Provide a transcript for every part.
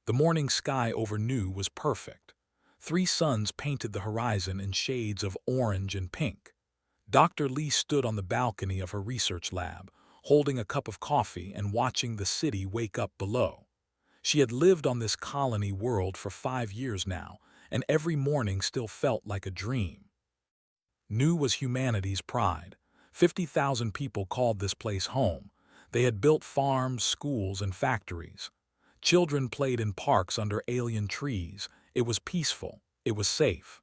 The morning sky over Nu was perfect. Three suns painted the horizon in shades of orange and pink. Dr. Lee stood on the balcony of her research lab, holding a cup of coffee and watching the city wake up below. She had lived on this colony world for 5 years now, and every morning still felt like a dream. Nu was humanity's pride. 50,000 people called this place home. They had built farms, schools, and factories. Children played in parks under alien trees. It was peaceful. It was safe.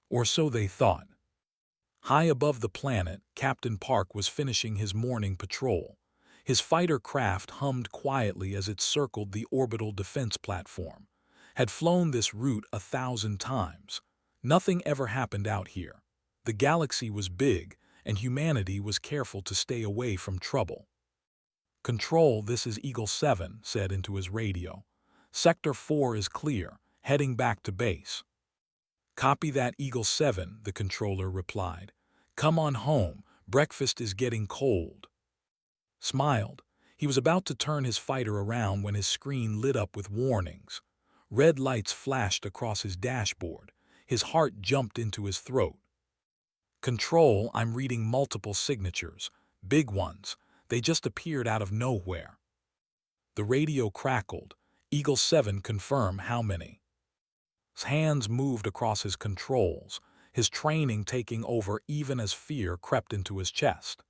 Or so they thought. High above the planet, Captain Park was finishing his morning patrol. His fighter craft hummed quietly as it circled the orbital defense platform. Had flown this route 1,000 times. Nothing ever happened out here. The galaxy was big, and humanity was careful to stay away from trouble. "Control, this is Eagle 7, said into his radio. "Sector 4 is clear, heading back to base." "Copy that, Eagle 7, the controller replied. "Come on home, breakfast is getting cold." Smiled. He was about to turn his fighter around when his screen lit up with warnings. Red lights flashed across his dashboard. His heart jumped into his throat. "Control, I'm reading multiple signatures. Big ones. They just appeared out of nowhere." The radio crackled. "Eagle 7, confirm how many." His hands moved across his controls, his training taking over even as fear crept into his chest.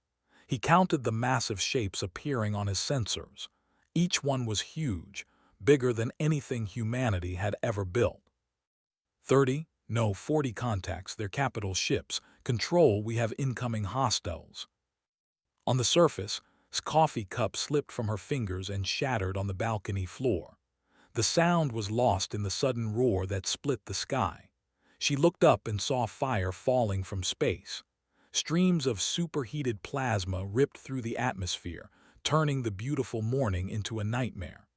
He counted the massive shapes appearing on his sensors. Each one was huge, bigger than anything humanity had ever built. 30, no, 40 contacts, they're capital ships. Control, we have incoming hostiles. On the surface, his coffee cup slipped from her fingers and shattered on the balcony floor. The sound was lost in the sudden roar that split the sky. She looked up and saw fire falling from space. Streams of superheated plasma ripped through the atmosphere, turning the beautiful morning into a nightmare.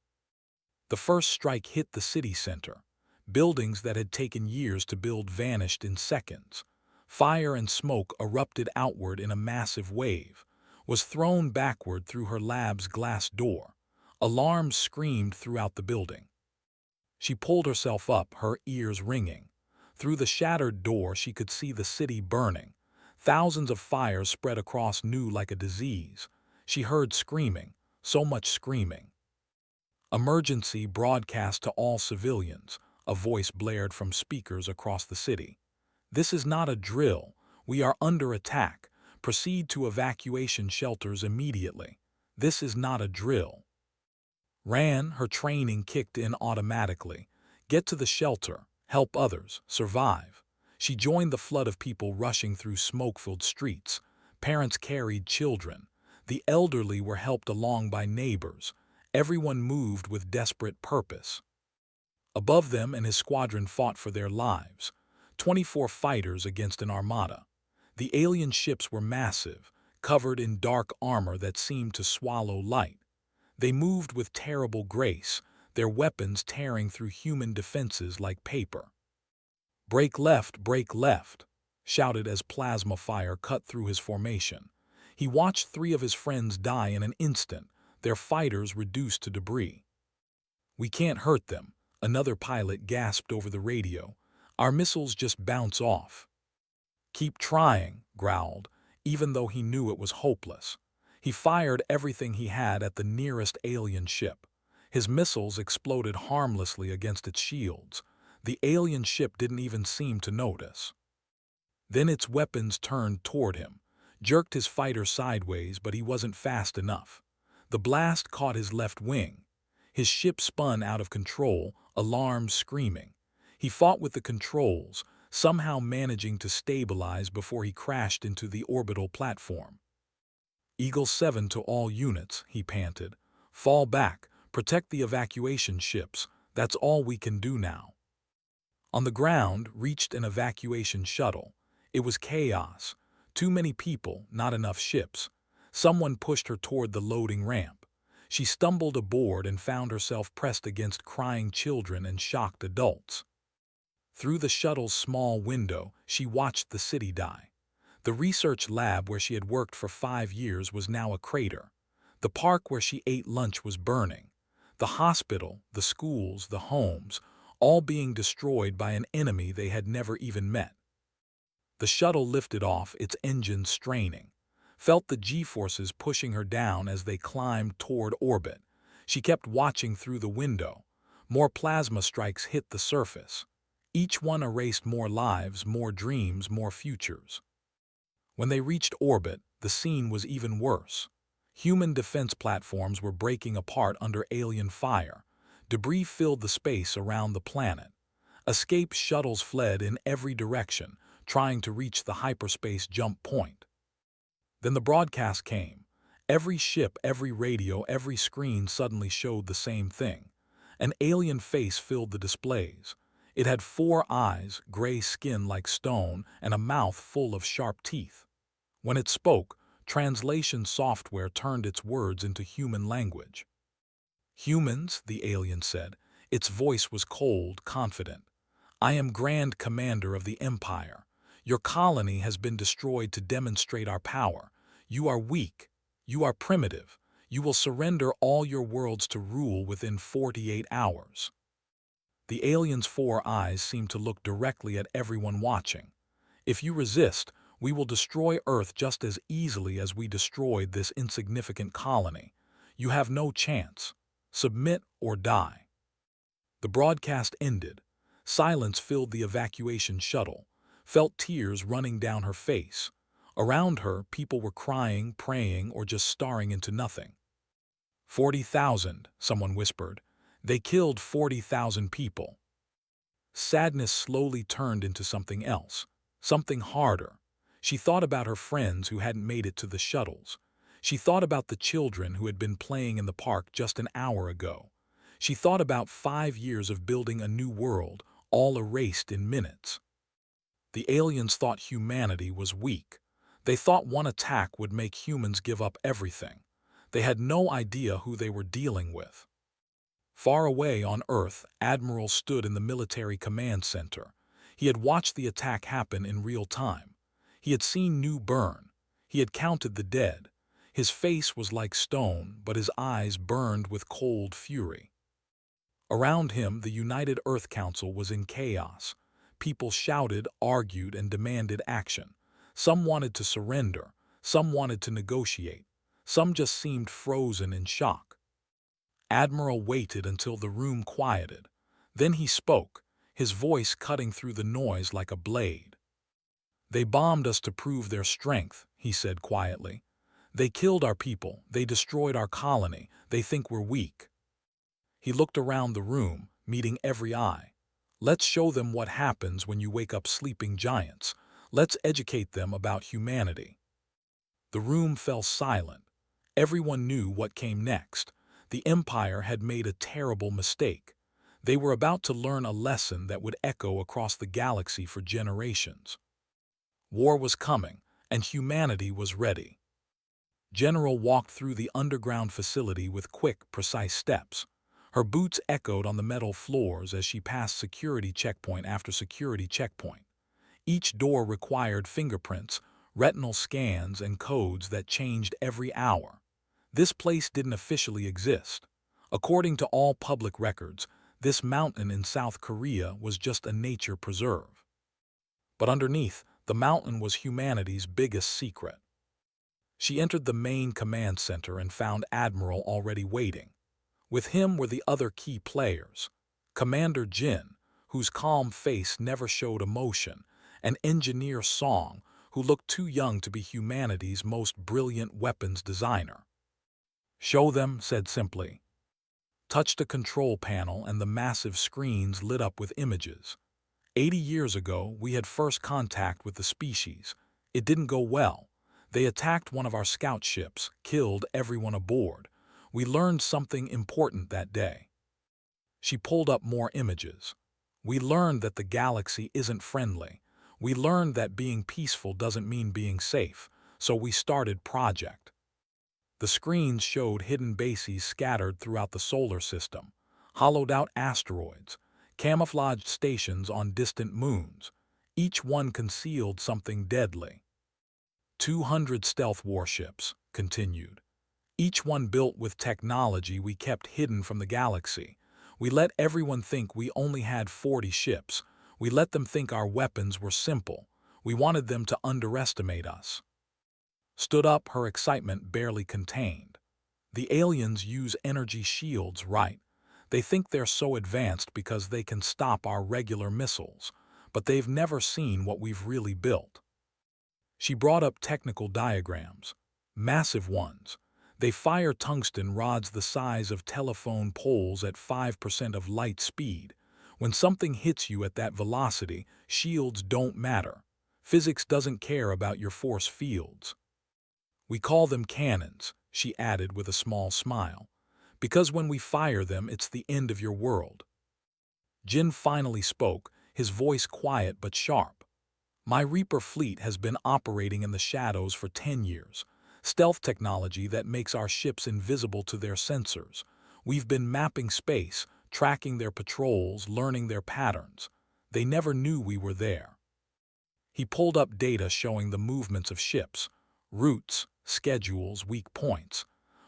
The first strike hit the city center. Buildings that had taken years to build vanished in seconds. Fire and smoke erupted outward in a massive wave, was thrown backward through her lab's glass door. Alarms screamed throughout the building. She pulled herself up, her ears ringing. Through the shattered door she could see the city burning. Thousands of fires spread across Nu like a disease. She heard screaming, so much screaming. "Emergency broadcast to all civilians," a voice blared from speakers across the city. "This is not a drill. We are under attack. Proceed to evacuation shelters immediately. This is not a drill." Ran, her training kicked in automatically. Get to the shelter, help others, survive. She joined the flood of people rushing through smoke-filled streets. Parents carried children. The elderly were helped along by neighbors. Everyone moved with desperate purpose. Above them and his squadron fought for their lives. 24 fighters against an armada. The alien ships were massive, covered in dark armor that seemed to swallow light. They moved with terrible grace, their weapons tearing through human defenses like paper. break left," shouted as plasma fire cut through his formation. He watched 3 of his friends die in an instant, their fighters reduced to debris. "We can't hurt them," another pilot gasped over the radio. "Our missiles just bounce off." "Keep trying," growled, even though he knew it was hopeless. He fired everything he had at the nearest alien ship. His missiles exploded harmlessly against its shields. The alien ship didn't even seem to notice. Then its weapons turned toward him, jerked his fighter sideways, but he wasn't fast enough. The blast caught his left wing. His ship spun out of control, alarms screaming. He fought with the controls, somehow managing to stabilize before he crashed into the orbital platform. "Eagle 7 to all units," he panted. "Fall back, protect the evacuation ships. That's all we can do now." On the ground reached an evacuation shuttle. It was chaos. Too many people, not enough ships. Someone pushed her toward the loading ramp. She stumbled aboard and found herself pressed against crying children and shocked adults. Through the shuttle's small window, she watched the city die. The research lab where she had worked for 5 years was now a crater. The park where she ate lunch was burning. The hospital, the schools, the homes, all being destroyed by an enemy they had never even met. The shuttle lifted off, its engines straining, felt the G-forces pushing her down as they climbed toward orbit. She kept watching through the window. More plasma strikes hit the surface. Each one erased more lives, more dreams, more futures. When they reached orbit, the scene was even worse. Human defense platforms were breaking apart under alien fire. Debris filled the space around the planet. Escape shuttles fled in every direction, trying to reach the hyperspace jump point. Then the broadcast came. Every ship, every radio, every screen suddenly showed the same thing. An alien face filled the displays. It had 4 eyes, gray skin like stone, and a mouth full of sharp teeth. When it spoke, translation software turned its words into human language. "Humans," the alien said. Its voice was cold, confident. "I am Grand Commander of the Empire. Your colony has been destroyed to demonstrate our power. You are weak. You are primitive. You will surrender all your worlds to rule within 48 hours." The alien's 4 eyes seemed to look directly at everyone watching. "If you resist, we will destroy Earth just as easily as we destroyed this insignificant colony. You have no chance. Submit or die." The broadcast ended. Silence filled the evacuation shuttle. Felt tears running down her face. Around her, people were crying, praying, or just staring into nothing. 40,000, someone whispered. They killed 40,000 people. Sadness slowly turned into something else, something harder. She thought about her friends who hadn't made it to the shuttles. She thought about the children who had been playing in the park just an hour ago. She thought about 5 years of building a new world, all erased in minutes. The aliens thought humanity was weak. They thought one attack would make humans give up everything. They had no idea who they were dealing with. Far away on Earth, Admiral stood in the military command center. He had watched the attack happen in real time. He had seen New burn. He had counted the dead. His face was like stone, but his eyes burned with cold fury. Around him, the United Earth Council was in chaos. People shouted, argued, and demanded action. Some wanted to surrender. Some wanted to negotiate. Some just seemed frozen in shock. Admiral waited until the room quieted. Then he spoke, his voice cutting through the noise like a blade. "They bombed us to prove their strength," he said quietly. "They killed our people. They destroyed our colony. They think we're weak." He looked around the room, meeting every eye. "Let's show them what happens when you wake up sleeping giants. Let's educate them about humanity." The room fell silent. Everyone knew what came next. The Empire had made a terrible mistake. They were about to learn a lesson that would echo across the galaxy for generations. War was coming, and humanity was ready. General walked through the underground facility with quick, precise steps. Her boots echoed on the metal floors as she passed security checkpoint after security checkpoint. Each door required fingerprints, retinal scans, and codes that changed every hour. This place didn't officially exist. According to all public records, this mountain in South Korea was just a nature preserve. But underneath, the mountain was humanity's biggest secret. She entered the main command center and found Admiral already waiting. With him were the other key players. Commander Jin, whose calm face never showed emotion, and Engineer Song, who looked too young to be humanity's most brilliant weapons designer. "Show them," said simply. Touched a control panel and the massive screens lit up with images. 80 years ago, we had first contact with the species. It didn't go well. They attacked one of our scout ships, killed everyone aboard. We learned something important that day. She pulled up more images. We learned that the galaxy isn't friendly. We learned that being peaceful doesn't mean being safe, so we started Project. The screens showed hidden bases scattered throughout the solar system, hollowed-out asteroids, camouflaged stations on distant moons. Each one concealed something deadly. 200 stealth warships, continued. Each one built with technology we kept hidden from the galaxy. We let everyone think we only had 40 ships. We let them think our weapons were simple. We wanted them to underestimate us. Stood up, her excitement barely contained. The aliens use energy shields, right? They think they're so advanced because they can stop our regular missiles, but they've never seen what we've really built. She brought up technical diagrams, massive ones. They fire tungsten rods the size of telephone poles at 5% of light speed. When something hits you at that velocity, shields don't matter. Physics doesn't care about your force fields. We call them cannons, she added with a small smile, because when we fire them, it's the end of your world. Jin finally spoke, his voice quiet but sharp. My Reaper fleet has been operating in the shadows for 10 years. Stealth technology that makes our ships invisible to their sensors. We've been mapping space, tracking their patrols, learning their patterns. They never knew we were there. He pulled up data showing the movements of ships, routes, schedules, weak points.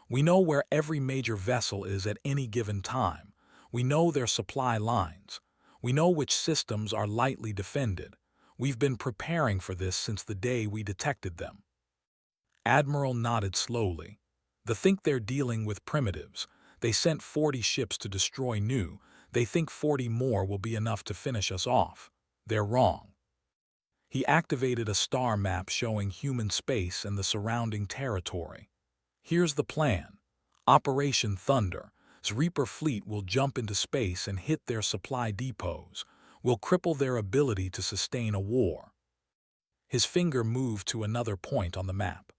We know where every major vessel is at any given time. We know their supply lines. We know which systems are lightly defended. We've been preparing for this since the day we detected them. Admiral nodded slowly. They think they're dealing with primitives. They sent 40 ships to destroy New. They think 40 more will be enough to finish us off. They're wrong. He activated a star map showing human space and the surrounding territory. Here's the plan. Operation Thunder. Reaper fleet will jump into space and hit their supply depots. We'll cripple their ability to sustain a war. His finger moved to another point on the map.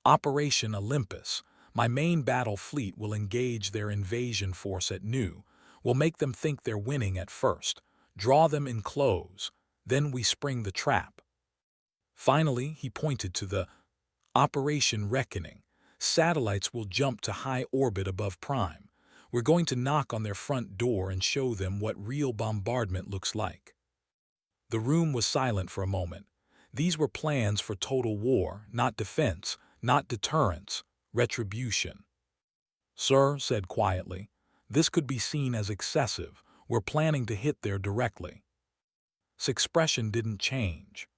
Operation Olympus. My main battle fleet will engage their invasion force at New. We'll make them think they're winning at first. Draw them in close. Then we spring the trap. Finally, he pointed to the Operation Reckoning. Satellites will jump to high orbit above Prime. We're going to knock on their front door and show them what real bombardment looks like. The room was silent for a moment. These were plans for total war, not defense, not deterrence, retribution. Sir said quietly, this could be seen as excessive. We're planning to hit there directly. His expression didn't change.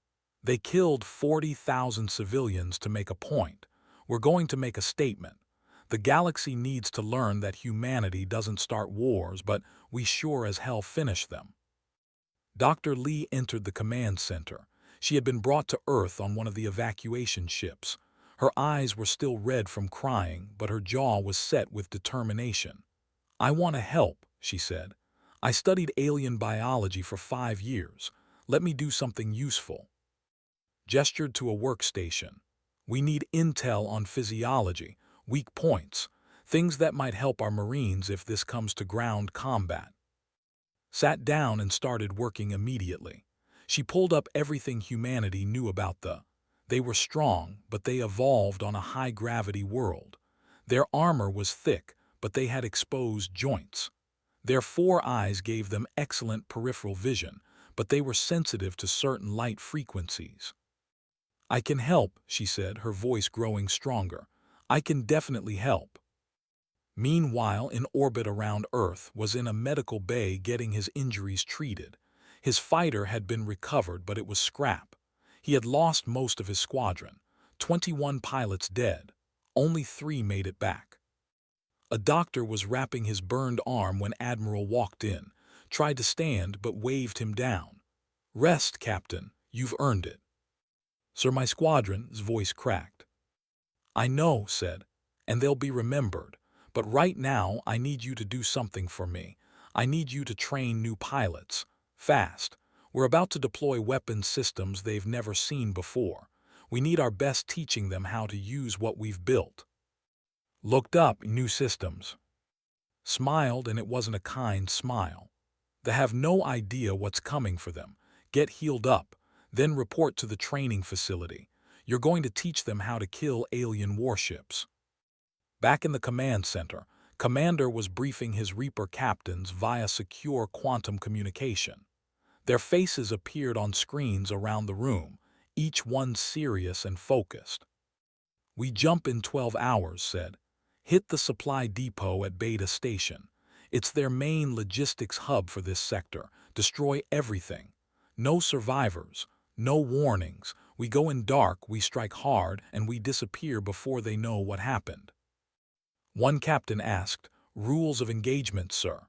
They killed 40,000 civilians to make a point. We're going to make a statement. The galaxy needs to learn that humanity doesn't start wars, but we sure as hell finish them. Dr. Lee entered the command center. She had been brought to Earth on one of the evacuation ships. Her eyes were still red from crying, but her jaw was set with determination. I want to help, she said. I studied alien biology for 5 years. Let me do something useful. Gestured to a workstation. We need intel on physiology, weak points, things that might help our Marines if this comes to ground combat. Sat down and started working immediately. She pulled up everything humanity knew about They were strong, but they evolved on a high-gravity world. Their armor was thick, but they had exposed joints. Their 4 eyes gave them excellent peripheral vision, but they were sensitive to certain light frequencies. I can help, she said, her voice growing stronger. I can definitely help. Meanwhile, in orbit around Earth was in a medical bay getting his injuries treated. His fighter had been recovered, but it was scrap. He had lost most of his squadron. 21 pilots dead. Only 3 made it back. A doctor was wrapping his burned arm when Admiral walked in, tried to stand but waved him down. Rest, Captain. You've earned it. Sir, my squadron's voice cracked. I know, said, and they'll be remembered. But right now, I need you to do something for me. I need you to train new pilots. Fast. We're about to deploy weapons systems they've never seen before. We need our best teaching them how to use what we've built. Looked up new systems. Smiled, and it wasn't a kind smile. They have no idea what's coming for them. Get healed up, then report to the training facility. You're going to teach them how to kill alien warships. Back in the command center, Commander was briefing his Reaper captains via secure quantum communication. Their faces appeared on screens around the room, each one serious and focused. We jump in 12 hours, said. Hit the supply depot at Beta Station. It's their main logistics hub for this sector. Destroy everything. No survivors. No warnings. We go in dark, we strike hard, and we disappear before they know what happened. One captain asked, "Rules of engagement, sir?"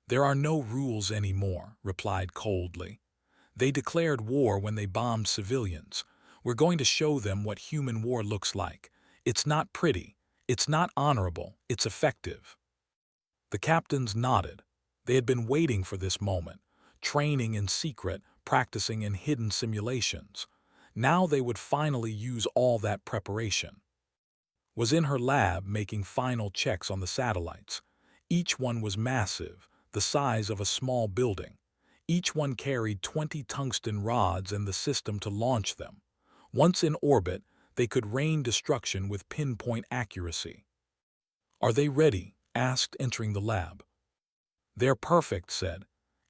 "There are no rules anymore," replied coldly. "They declared war when they bombed civilians. We're going to show them what human war looks like. It's not pretty. It's not honorable. It's effective." The captains nodded. They had been waiting for this moment, training in secret, practicing in hidden simulations. Now they would finally use all that preparation. Was in her lab making final checks on the satellites. Each one was massive, the size of a small building. Each one carried 20 tungsten rods and the system to launch them. Once in orbit, they could rain destruction with pinpoint accuracy. "Are they ready?" asked, entering the lab. "They're perfect," said.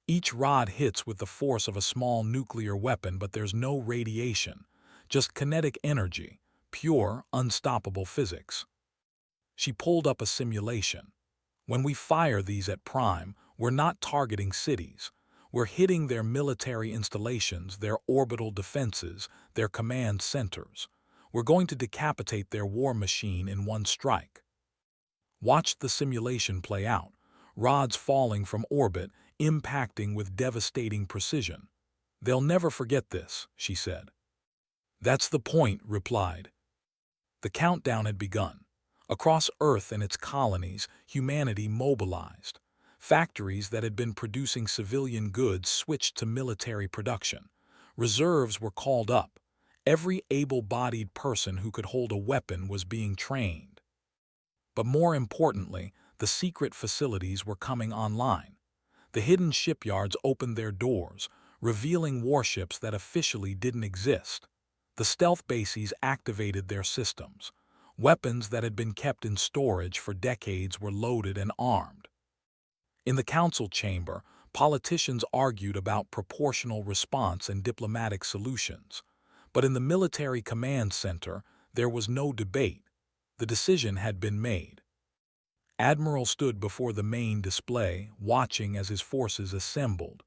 "Each rod hits with the force of a small nuclear weapon, but there's no radiation, just kinetic energy, pure, unstoppable physics." She pulled up a simulation. "When we fire these at prime, we're not targeting cities. We're hitting their military installations, their orbital defenses, their command centers. We're going to decapitate their war machine in one strike." Watched the simulation play out, rods falling from orbit, impacting with devastating precision. "They'll never forget this," she said. "That's the point," replied. The countdown had begun. Across Earth and its colonies, humanity mobilized. Factories that had been producing civilian goods switched to military production. Reserves were called up. Every able-bodied person who could hold a weapon was being trained. But more importantly, the secret facilities were coming online. The hidden shipyards opened their doors, revealing warships that officially didn't exist. The stealth bases activated their systems. Weapons that had been kept in storage for decades were loaded and armed. In the council chamber, politicians argued about proportional response and diplomatic solutions. But in the military command center, there was no debate. The decision had been made. Admiral stood before the main display, watching as his forces assembled.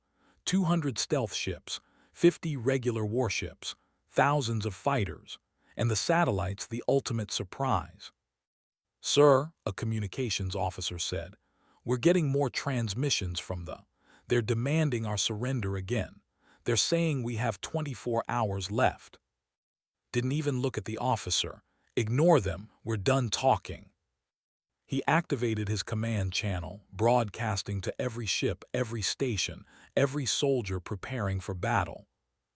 200 stealth ships, 50 regular warships, thousands of fighters, and the satellites the ultimate surprise. "Sir," a communications officer said, "we're getting more transmissions from them. They're demanding our surrender again. They're saying we have 24 hours left." Didn't even look at the officer. "Ignore them, we're done talking." He activated his command channel, broadcasting to every ship, every station, every soldier preparing for battle.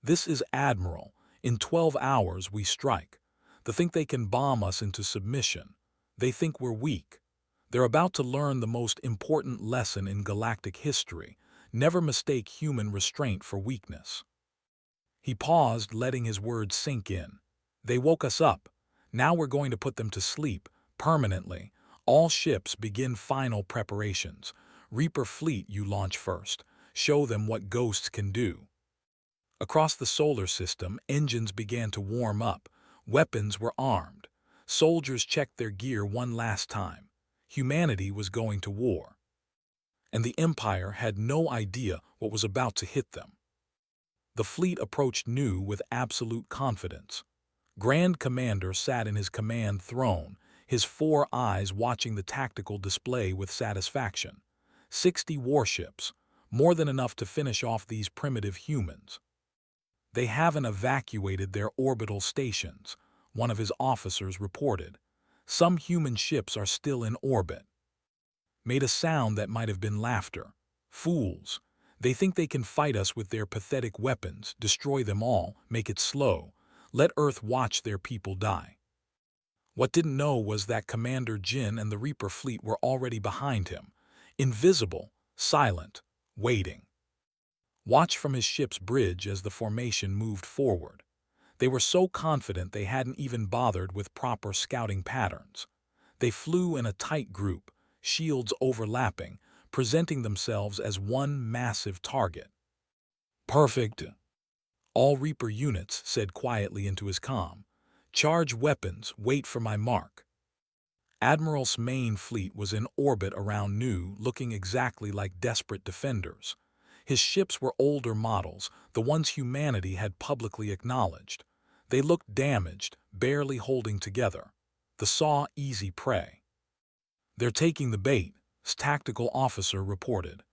"This is Admiral. In 12 hours we strike. They think they can bomb us into submission. They think we're weak. They're about to learn the most important lesson in galactic history. Never mistake human restraint for weakness." He paused, letting his words sink in. "They woke us up. Now we're going to put them to sleep, permanently. All ships begin final preparations. Reaper fleet you launch first. Show them what ghosts can do." Across the solar system, engines began to warm up. Weapons were armed. Soldiers checked their gear one last time. Humanity was going to war. And the Empire had no idea what was about to hit them. The fleet approached Nu with absolute confidence. Grand Commander sat in his command throne, his 4 eyes watching the tactical display with satisfaction. 60 warships, more than enough to finish off these primitive humans. "They haven't evacuated their orbital stations," one of his officers reported. "Some human ships are still in orbit." Made a sound that might have been laughter. "Fools. They think they can fight us with their pathetic weapons, destroy them all, make it slow. Let Earth watch their people die." What didn't know was that Commander Jin and the Reaper fleet were already behind him, invisible, silent, waiting. Watch from his ship's bridge as the formation moved forward. They were so confident they hadn't even bothered with proper scouting patterns. They flew in a tight group, shields overlapping, presenting themselves as one massive target. "Perfect." All Reaper units said quietly into his comm. "Charge weapons, wait for my mark." Admiral's main fleet was in orbit around Nu, looking exactly like desperate defenders. His ships were older models, the ones humanity had publicly acknowledged. They looked damaged, barely holding together. The saw easy prey. "They're taking the bait," his tactical officer reported.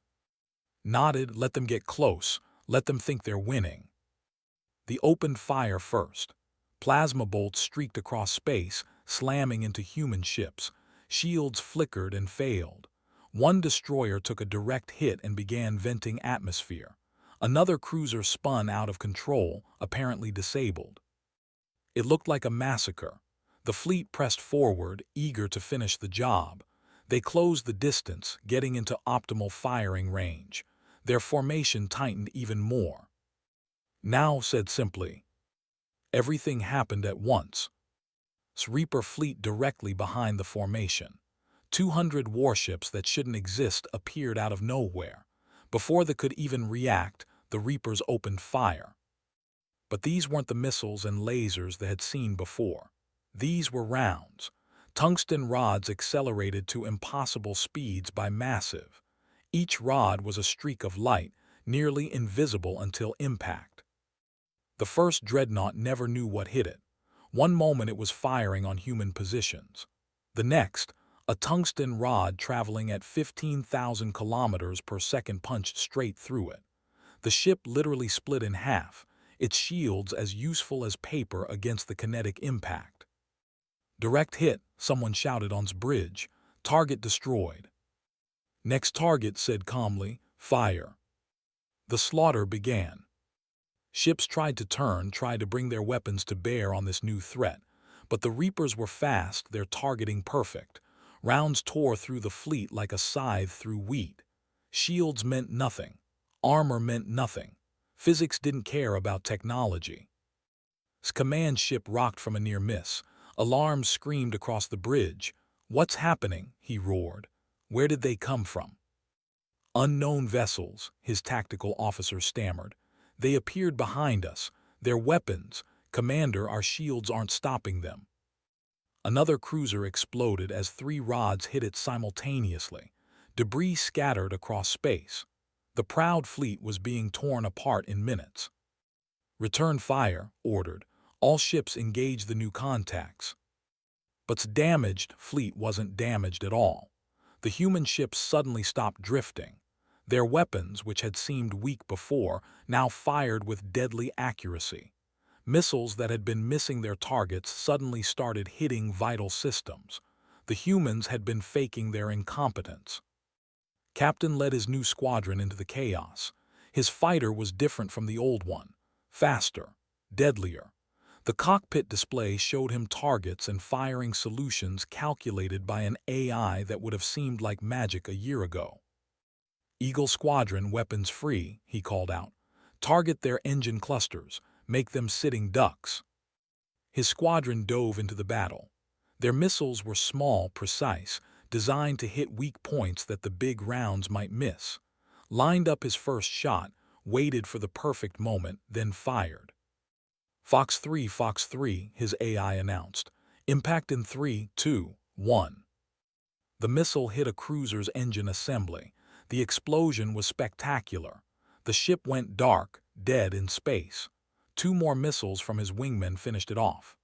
Nodded, "Let them get close, let them think they're winning." They opened fire first. Plasma bolts streaked across space, slamming into human ships. Shields flickered and failed. One destroyer took a direct hit and began venting atmosphere. Another cruiser spun out of control, apparently disabled. It looked like a massacre. The fleet pressed forward, eager to finish the job. They closed the distance, getting into optimal firing range. Their formation tightened even more. Now said simply, everything happened at once. Reaper fleet directly behind the formation. 200 warships that shouldn't exist appeared out of nowhere. Before they could even react, the Reapers opened fire. But these weren't the missiles and lasers they had seen before. These were rounds. Tungsten rods accelerated to impossible speeds by massive. Each rod was a streak of light, nearly invisible until impact. The first dreadnought never knew what hit it. One moment it was firing on human positions. The next, a tungsten rod traveling at 15,000 kilometers per second punched straight through it. The ship literally split in half, its shields as useful as paper against the kinetic impact. "Direct hit," someone shouted on's bridge. "Target destroyed." "Next target," said calmly. "Fire." The slaughter began. Ships tried to bring their weapons to bear on this new threat, but the Reapers were fast, their targeting perfect. Rounds tore through the fleet like a scythe through wheat. Shields meant nothing. Armor meant nothing. Physics didn't care about technology. His command ship rocked from a near miss. Alarms screamed across the bridge. "What's happening?" he roared. "Where did they come from?" "Unknown vessels," his tactical officer stammered. "They appeared behind us. They're weapons. Commander, our shields aren't stopping them." Another cruiser exploded as 3 rods hit it simultaneously. Debris scattered across space. The proud fleet was being torn apart in minutes. "Return fire," ordered. "All ships engage the new contacts." But's damaged fleet wasn't damaged at all. The human ships suddenly stopped drifting. Their weapons, which had seemed weak before, now fired with deadly accuracy. Missiles that had been missing their targets suddenly started hitting vital systems. The humans had been faking their incompetence. Captain led his new squadron into the chaos. His fighter was different from the old one. Faster. Deadlier. The cockpit display showed him targets and firing solutions calculated by an AI that would have seemed like magic a year ago. "Eagle Squadron, weapons free," he called out. "Target their engine clusters. Make them sitting ducks." His squadron dove into the battle. Their missiles were small, precise, designed to hit weak points that the big rounds might miss. Lined up his first shot, waited for the perfect moment, then fired. Fox 3, his AI announced. "Impact in 3, 2, 1. The missile hit a cruiser's engine assembly. The explosion was spectacular. The ship went dark, dead in space. 2 more missiles from his wingmen finished it off.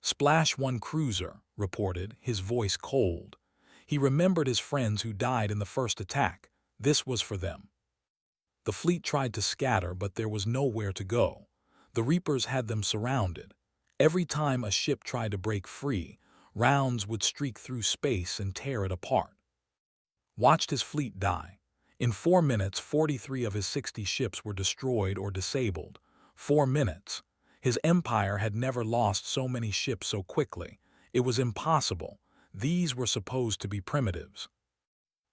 "Splash 1 cruiser," reported, his voice cold. He remembered his friends who died in the first attack. This was for them. The fleet tried to scatter, but there was nowhere to go. The Reapers had them surrounded. Every time a ship tried to break free, rounds would streak through space and tear it apart. Watched his fleet die. In 4 minutes, 43 of his 60 ships were destroyed or disabled. 4 minutes. His empire had never lost so many ships so quickly. It was impossible. These were supposed to be primitives.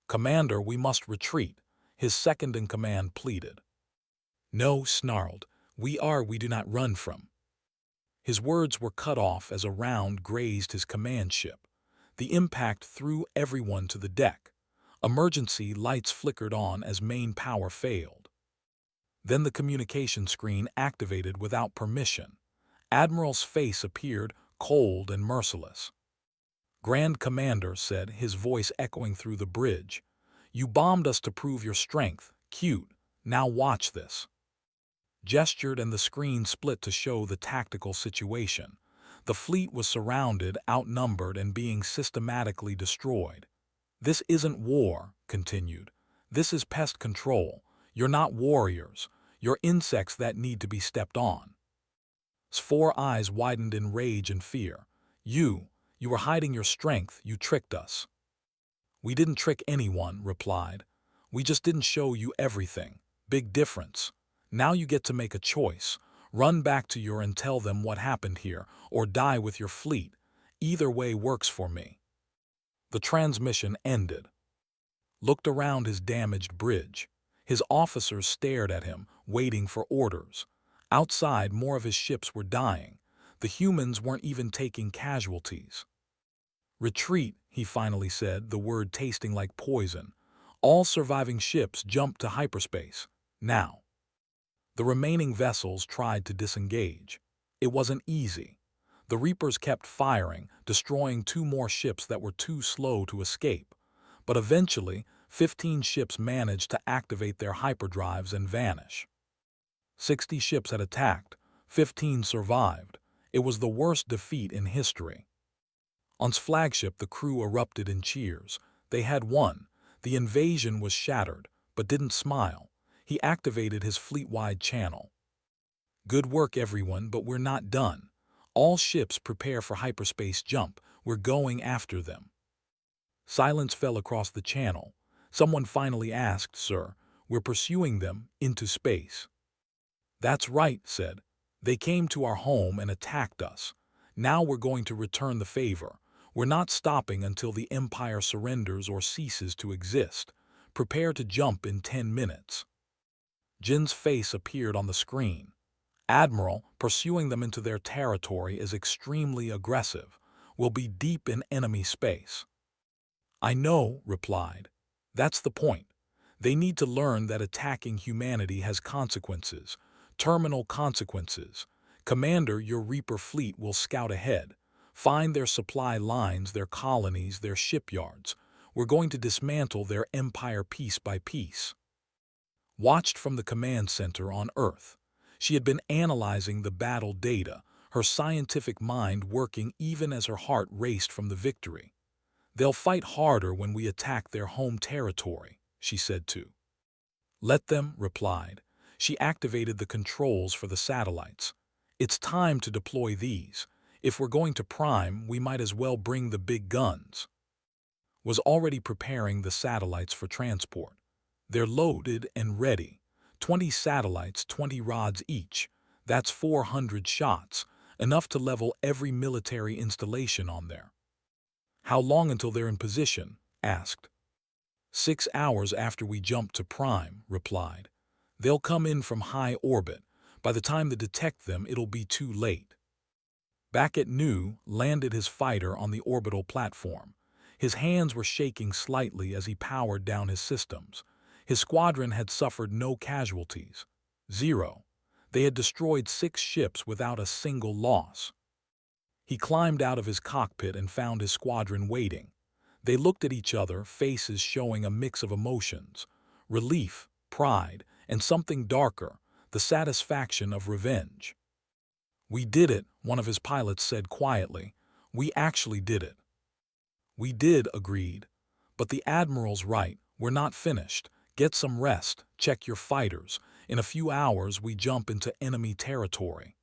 "Commander, we must retreat," his second-in-command pleaded. "No," snarled. We do not run from." His words were cut off as a round grazed his command ship. The impact threw everyone to the deck. Emergency lights flickered on as main power failed. Then the communication screen activated without permission. Admiral's face appeared, cold and merciless. Grand Commander said, his voice echoing through the bridge. You bombed us to prove your strength. Cute. Now watch this. Gestured and the screen split to show the tactical situation. The fleet was surrounded, outnumbered, and being systematically destroyed. This isn't war, continued. This is pest control. You're not warriors. You're insects that need to be stepped on. Four eyes widened in rage and fear. You were hiding your strength, you tricked us. We didn't trick anyone, replied. We just didn't show you everything. Big difference. Now you get to make a choice. Run back to your and tell them what happened here, or die with your fleet. Either way works for me. The transmission ended. Looked around his damaged bridge. His officers stared at him, waiting for orders. Outside, more of his ships were dying. The humans weren't even taking casualties. Retreat, he finally said, the word tasting like poison. All surviving ships jumped to hyperspace. Now. The remaining vessels tried to disengage. It wasn't easy. The Reapers kept firing, destroying 2 more ships that were too slow to escape. But eventually, 15 ships managed to activate their hyperdrives and vanish. 60 ships had attacked. 15 survived. It was the worst defeat in history. On On's flagship, the crew erupted in cheers. They had won. The invasion was shattered, but didn't smile. He activated his fleet-wide channel. Good work, everyone, but we're not done. All ships prepare for hyperspace jump. We're going after them. Silence fell across the channel. Someone finally asked, Sir, we're pursuing them into space. That's right, said. They came to our home and attacked us. Now we're going to return the favor. We're not stopping until the Empire surrenders or ceases to exist. Prepare to jump in 10 minutes. Jin's face appeared on the screen. Admiral, pursuing them into their territory is extremely aggressive. We'll be deep in enemy space. I know, replied. That's the point. They need to learn that attacking humanity has consequences, terminal consequences. Commander, your Reaper fleet will scout ahead. Find their supply lines, their colonies, their shipyards. We're going to dismantle their empire piece by piece. Watched from the command center on Earth. She had been analyzing the battle data, her scientific mind working even as her heart raced from the victory. They'll fight harder when we attack their home territory, she said too. Let them, replied. She activated the controls for the satellites. It's time to deploy these. If we're going to prime, we might as well bring the big guns. Was already preparing the satellites for transport. They're loaded and ready. 20 satellites, 20 rods each. That's 400 shots, enough to level every military installation on there. How long until they're in position? Asked. 6 hours after we jump to prime, replied. They'll come in from high orbit. By the time they detect them, it'll be too late. Back at Nu, landed his fighter on the orbital platform. His hands were shaking slightly as he powered down his systems. His squadron had suffered no casualties. 0. They had destroyed 6 ships without a single loss. He climbed out of his cockpit and found his squadron waiting. They looked at each other, faces showing a mix of emotions. Relief, pride, and something darker, the satisfaction of revenge. We did it, one of his pilots said quietly. We actually did it. We did, agreed. But the Admiral's right, we're not finished. Get some rest, check your fighters. In a few hours we jump into enemy territory.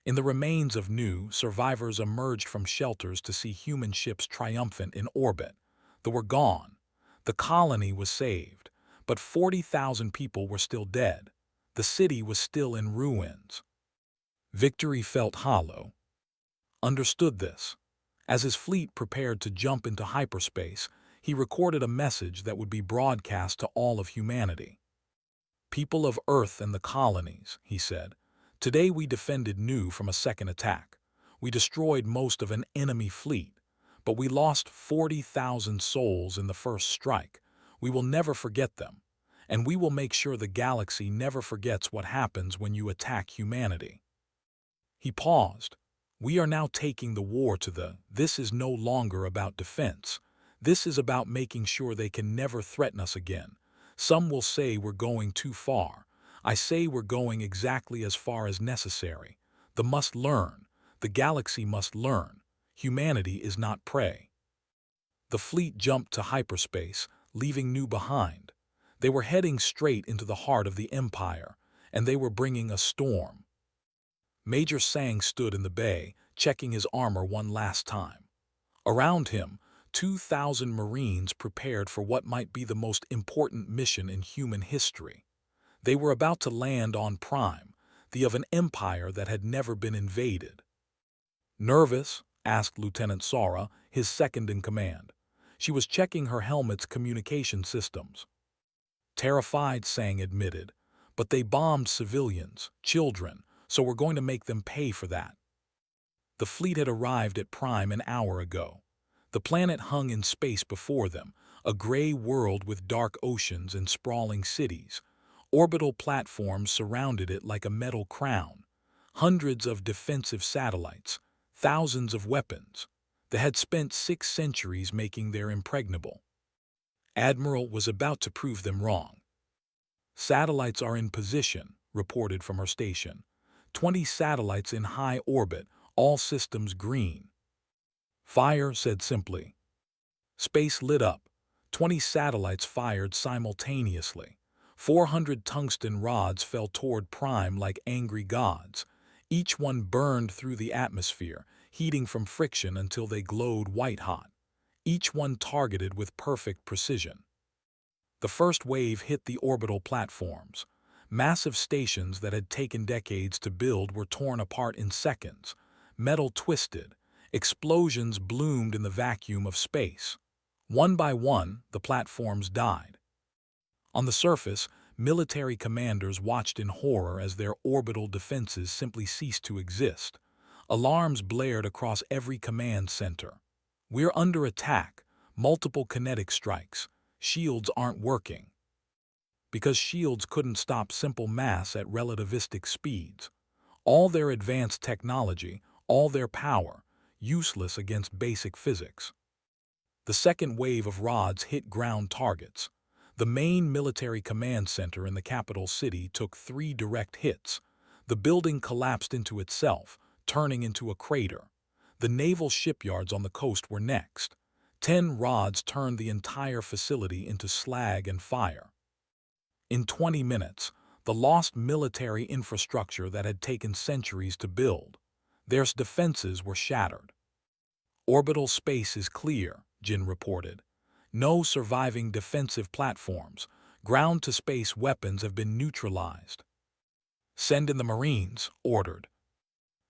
In the remains of Nu, survivors emerged from shelters to see human ships triumphant in orbit. They were gone. The colony was saved, but 40,000 people were still dead. The city was still in ruins. Victory felt hollow. Understood this. As his fleet prepared to jump into hyperspace, he recorded a message that would be broadcast to all of humanity. People of Earth and the colonies, he said, today we defended Nu from a second attack. We destroyed most of an enemy fleet, but we lost 40,000 souls in the first strike. We will never forget them, and we will make sure the galaxy never forgets what happens when you attack humanity. He paused. We are now taking the war to this is no longer about defense. This is about making sure they can never threaten us again. Some will say we're going too far. I say we're going exactly as far as necessary. The must learn. The galaxy must learn. Humanity is not prey. The fleet jumped to hyperspace, leaving New behind. They were heading straight into the heart of the Empire, and they were bringing a storm. Major Sang stood in the bay, checking his armor one last time. Around him, 2,000 Marines prepared for what might be the most important mission in human history. They were about to land on Prime, the of an empire that had never been invaded. "Nervous?" asked Lieutenant Sara, his second-in-command. She was checking her helmet's communication systems. "Terrified," Sang admitted, "but they bombed civilians, children, so we're going to make them pay for that." The fleet had arrived at Prime an hour ago. The planet hung in space before them, a gray world with dark oceans and sprawling cities. Orbital platforms surrounded it like a metal crown. Hundreds of defensive satellites, thousands of weapons. They had spent 6 centuries making them impregnable. Admiral was about to prove them wrong. "Satellites are in position," reported from her station. 20 satellites in high orbit, all systems green. "Fire," said simply. Space lit up. 20 satellites fired simultaneously. 400 tungsten rods fell toward Prime like angry gods. Each one burned through the atmosphere, heating from friction until they glowed white-hot. Each one targeted with perfect precision. The first wave hit the orbital platforms. Massive stations that had taken decades to build were torn apart in seconds. Metal twisted. Explosions bloomed in the vacuum of space. One by one, the platforms died. On the surface, military commanders watched in horror as their orbital defenses simply ceased to exist. Alarms blared across every command center. "We're under attack. Multiple kinetic strikes. Shields aren't working." Because shields couldn't stop simple mass at relativistic speeds. All their advanced technology, all their power, useless against basic physics. The second wave of rods hit ground targets. The main military command center in the capital city took 3 direct hits. The building collapsed into itself, turning into a crater. The naval shipyards on the coast were next. 10 rods turned the entire facility into slag and fire. In 20 minutes, the lost military infrastructure that had taken centuries to build. Their defenses were shattered. "Orbital space is clear," Jin reported. "No surviving defensive platforms. Ground-to-space weapons have been neutralized." "Send in the Marines," ordered.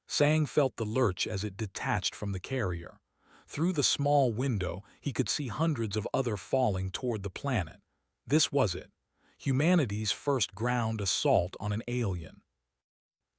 Sang felt the lurch as it detached from the carrier. Through the small window, he could see hundreds of others falling toward the planet. This was it. Humanity's first ground assault on an alien.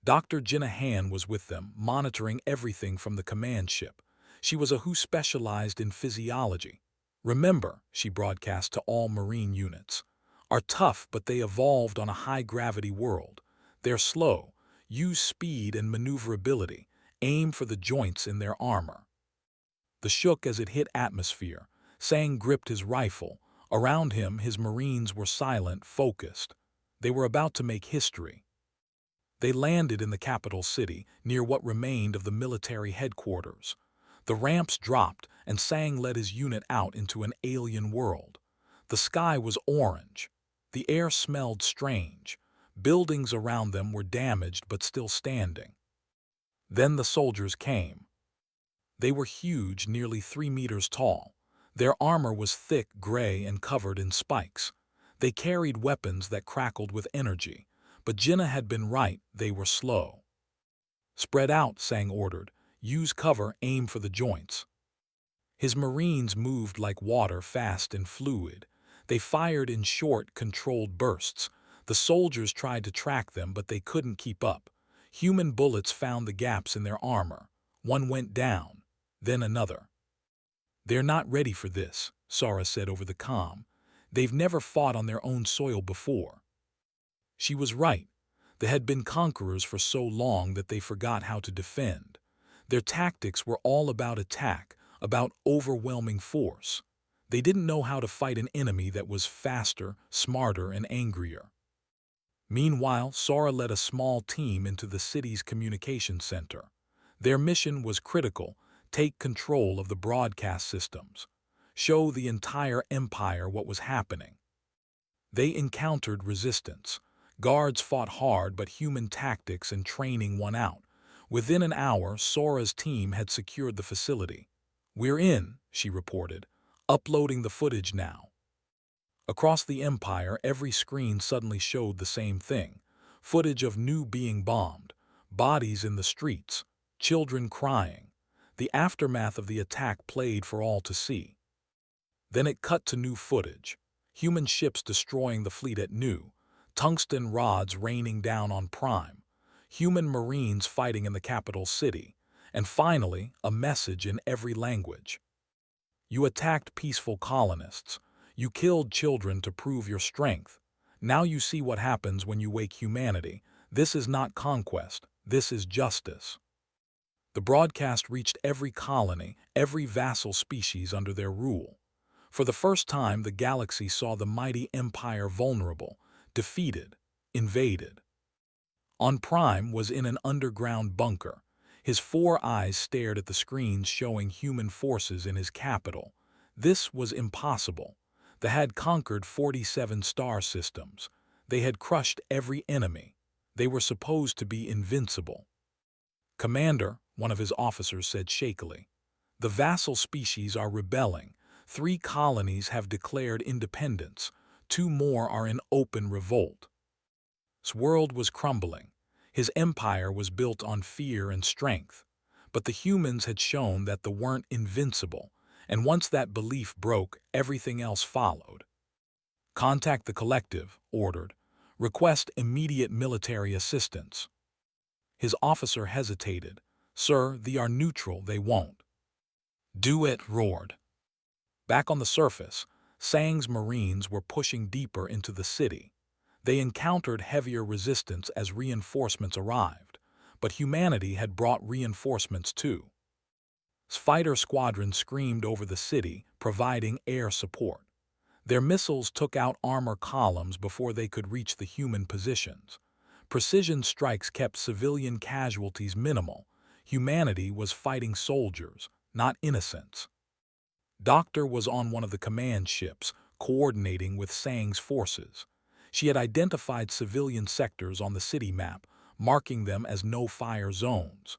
Dr. Jinahan was with them, monitoring everything from the command ship. She was a who specialized in physiology. "Remember," she broadcast to all Marine units, "are tough, but they evolved on a high-gravity world. They're slow. Use speed and maneuverability. Aim for the joints in their armor." The shook as it hit atmosphere. Sang gripped his rifle. Around him, his Marines were silent, focused. They were about to make history. They landed in the capital city, near what remained of the military headquarters. The ramps dropped, and Sang led his unit out into an alien world. The sky was orange. The air smelled strange. Buildings around them were damaged but still standing. Then the soldiers came. They were huge, nearly 3 meters tall. Their armor was thick, gray, and covered in spikes. They carried weapons that crackled with energy. But Jinnah had been right, they were slow. "Spread out," Sang ordered. "Use cover, aim for the joints." His Marines moved like water, fast and fluid. They fired in short, controlled bursts. The soldiers tried to track them, but they couldn't keep up. Human bullets found the gaps in their armor. One went down, then another. "They're not ready for this," Sara said over the comm. "They've never fought on their own soil before." She was right. They had been conquerors for so long that they forgot how to defend. Their tactics were all about attack, about overwhelming force. They didn't know how to fight an enemy that was faster, smarter, and angrier. Meanwhile, Sora led a small team into the city's communication center. Their mission was critical: take control of the broadcast systems, show the entire empire what was happening. They encountered resistance. Guards fought hard, but human tactics and training won out. Within an hour, Sora's team had secured the facility. "We're in," she reported, "uploading the footage now." Across the empire, every screen suddenly showed the same thing: footage of Nu being bombed, bodies in the streets, children crying. The aftermath of the attack played for all to see. Then it cut to new footage: human ships destroying the fleet at Nu, tungsten rods raining down on Prime, human marines fighting in the capital city, and finally, a message in every language. "You attacked peaceful colonists. You killed children to prove your strength. Now you see what happens when you wake humanity. This is not conquest. This is justice." The broadcast reached every colony, every vassal species under their rule. For the first time, the galaxy saw the mighty empire vulnerable, defeated, invaded. On Prime was in an underground bunker. His 4 eyes stared at the screens showing human forces in his capital. This was impossible. They had conquered 47 star systems. They had crushed every enemy. They were supposed to be invincible. "Commander," one of his officers said shakily, "the vassal species are rebelling. 3 colonies have declared independence. 2 more are in open revolt." His world was crumbling. His empire was built on fear and strength. But the humans had shown that they weren't invincible, and once that belief broke, everything else followed. "Contact the collective," ordered. "Request immediate military assistance." His officer hesitated. "Sir, they are neutral, they won't." "Do it," roared. Back on the surface, Sang's Marines were pushing deeper into the city. They encountered heavier resistance as reinforcements arrived, but humanity had brought reinforcements too. Fighter squadrons screamed over the city, providing air support. Their missiles took out armor columns before they could reach the human positions. Precision strikes kept civilian casualties minimal. Humanity was fighting soldiers, not innocents. Doctor was on one of the command ships, coordinating with Sang's forces. She had identified civilian sectors on the city map, marking them as no-fire zones.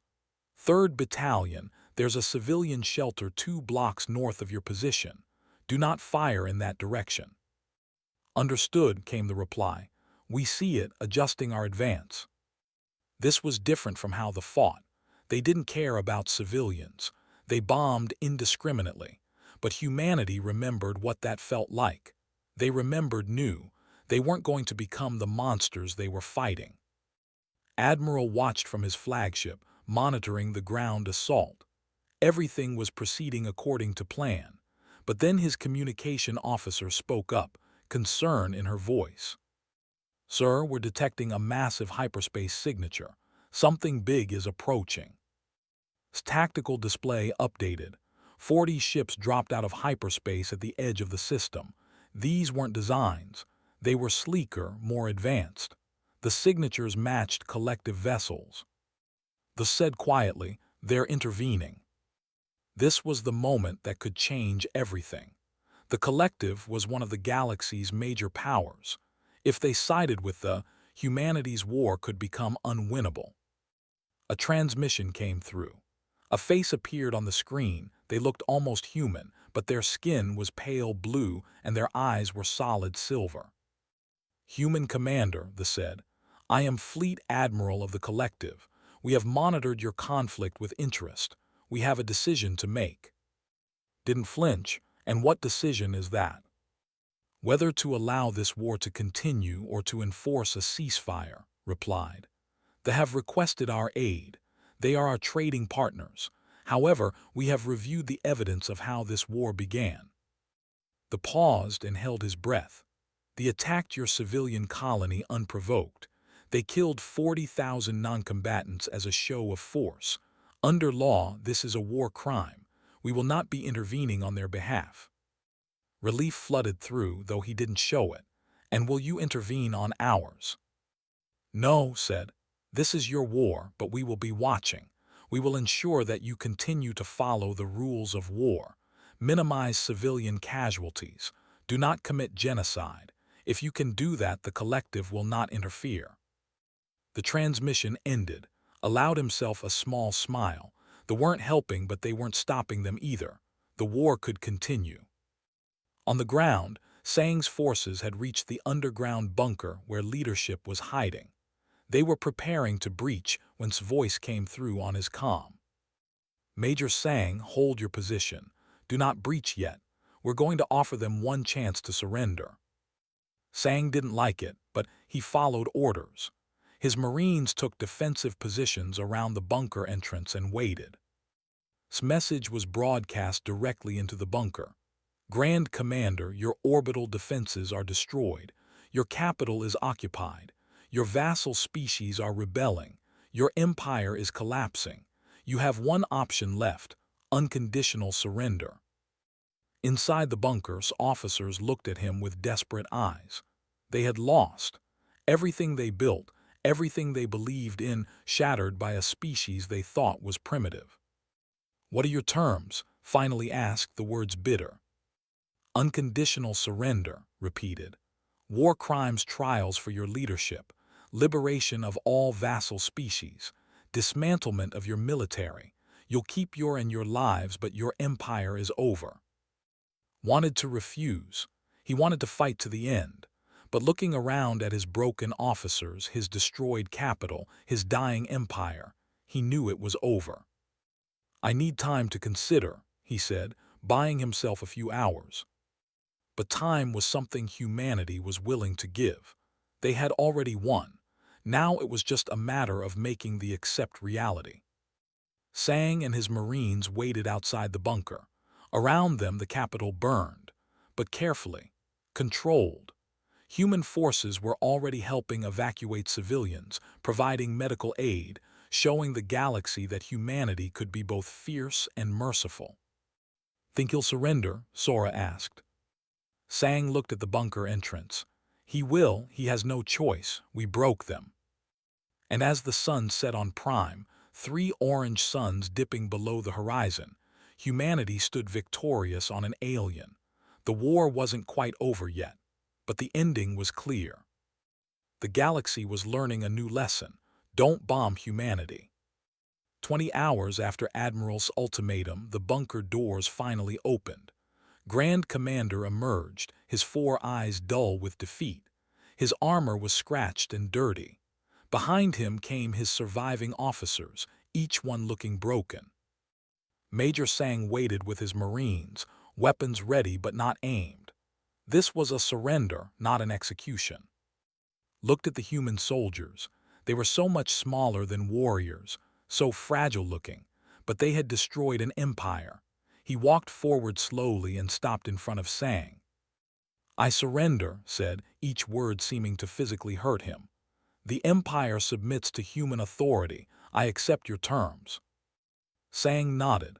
"3rd Battalion, there's a civilian shelter 2 blocks north of your position. Do not fire in that direction." "Understood," came the reply. "We see it, adjusting our advance." This was different from how they fought. They didn't care about civilians. They bombed indiscriminately. But humanity remembered what that felt like. They remembered Nu. They weren't going to become the monsters they were fighting. Admiral watched from his flagship, monitoring the ground assault. Everything was proceeding according to plan. But then his communication officer spoke up, concern in her voice. "Sir, we're detecting a massive hyperspace signature. Something big is approaching." Tactical display updated. 40 ships dropped out of hyperspace at the edge of the system. These weren't designs. They were sleeker, more advanced. The signatures matched collective vessels. They said quietly, "They're intervening." This was the moment that could change everything. The collective was one of the galaxy's major powers. If they sided with humanity's war could become unwinnable. A transmission came through. A face appeared on the screen. They looked almost human, but their skin was pale blue and their eyes were solid silver. "Human Commander," they said, "I am Fleet Admiral of the Collective. We have monitored your conflict with interest. We have a decision to make." Didn't flinch. "And what decision is that?" "Whether to allow this war to continue or to enforce a ceasefire," replied. "They have requested our aid. They are our trading partners. However, we have reviewed the evidence of how this war began." They paused and held his breath. "They attacked your civilian colony unprovoked. They killed 40,000 non-combatants as a show of force. Under law, this is a war crime. We will not be intervening on their behalf. Relief flooded through, though he didn't show it. And will you intervene on ours? No, said. This is your war, but we will be watching. We will ensure that you continue to follow the rules of war. Minimize civilian casualties. Do not commit genocide. If you can do that, the collective will not interfere. The transmission ended, allowed himself a small smile. They weren't helping, but they weren't stopping them either. The war could continue. On the ground, Sang's forces had reached the underground bunker where leadership was hiding. They were preparing to breach when his voice came through on his comm. Major Sang, hold your position. Do not breach yet. We're going to offer them one chance to surrender. Sang didn't like it, but he followed orders. His Marines took defensive positions around the bunker entrance and waited. His message was broadcast directly into the bunker. Grand Commander, your orbital defenses are destroyed. Your capital is occupied. Your vassal species are rebelling. Your empire is collapsing. You have one option left: unconditional surrender. Inside the bunkers, officers looked at him with desperate eyes. They had lost. Everything they built, everything they believed in, shattered by a species they thought was primitive. What are your terms? Finally asked, the words bitter. Unconditional surrender, repeated. War crimes trials for your leadership. Liberation of all vassal species. Dismantlement of your military. You'll keep your and your lives, but your empire is over. Wanted to refuse. He wanted to fight to the end. But looking around at his broken officers, his destroyed capital, his dying empire, he knew it was over. I need time to consider, he said, buying himself a few hours. But time was something humanity was willing to give. They had already won. Now it was just a matter of making the accept reality. Sang and his Marines waited outside the bunker. Around them the capital burned, but carefully, controlled. Human forces were already helping evacuate civilians, providing medical aid, showing the galaxy that humanity could be both fierce and merciful. Think he'll surrender? Sora asked. Sang looked at the bunker entrance. He will, he has no choice, we broke them. And as the sun set on Prime, 3 orange suns dipping below the horizon, humanity stood victorious on an alien. The war wasn't quite over yet, but the ending was clear. The galaxy was learning a new lesson: don't bomb humanity. 20 hours after Admiral's ultimatum, the bunker doors finally opened. Grand Commander emerged, his 4 eyes dull with defeat. His armor was scratched and dirty. Behind him came his surviving officers, each one looking broken. Major Sang waited with his Marines, weapons ready but not aimed. This was a surrender, not an execution. Looked at the human soldiers. They were so much smaller than warriors, so fragile-looking, but they had destroyed an empire. He walked forward slowly and stopped in front of Sang. I surrender, said, each word seeming to physically hurt him. The empire submits to human authority. I accept your terms. Sang nodded.